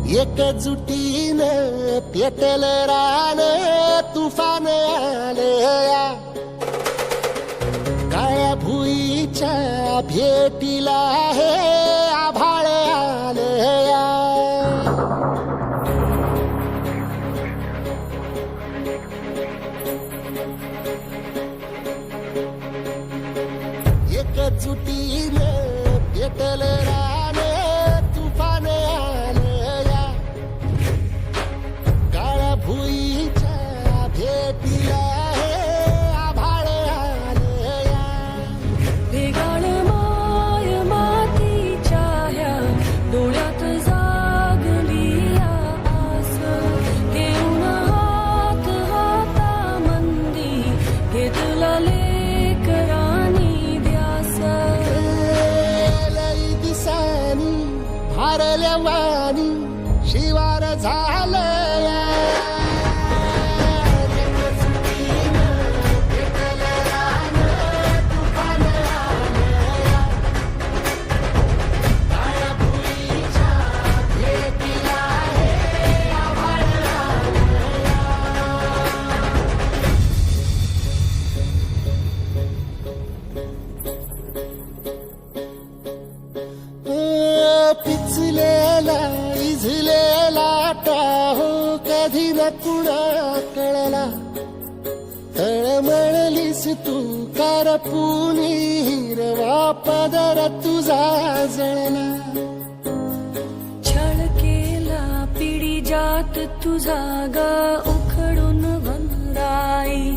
एकजुटीनं पेटल रान तुफान आलया काळ्या भुईच्या भेटीला हे आभाळ आलया एकजुटीनं पेटल रान तुफान आलया काळ्या भुईच्या भेटीला हे आभाळ आलया वेगाळ माय मातीच्या ह्या डोळ्यात जागली आस घेऊन हात हातामंदी घेतला लेकरांनी ध्यास लई दिसानी भारल्या वाणी शिवार झालया पिचलेला इझलेला टाहो कधी न कुणा कळला तळमळलीस तू करपुनी हिरवा पदर तुझा जळला छळ केला पिढी जात तुझा ग उखडून वनराई